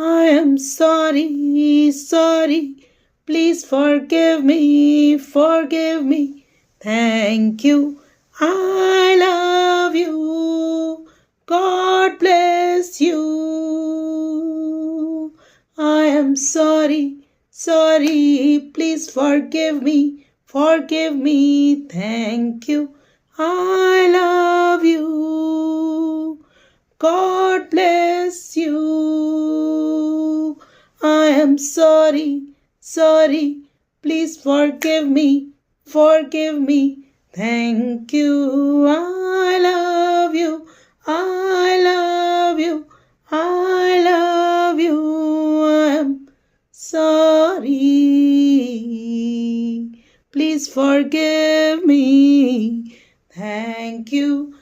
I am sorry, sorry. Please forgive me. Thank you. I love you. God bless you. I am sorry, sorry. Please forgive me. Thank you. I love you. God bless you. I am sorry, sorry. Please forgive me. Thank you. I love you. I love you. I love you. I am sorry. Please forgive me. Thank you.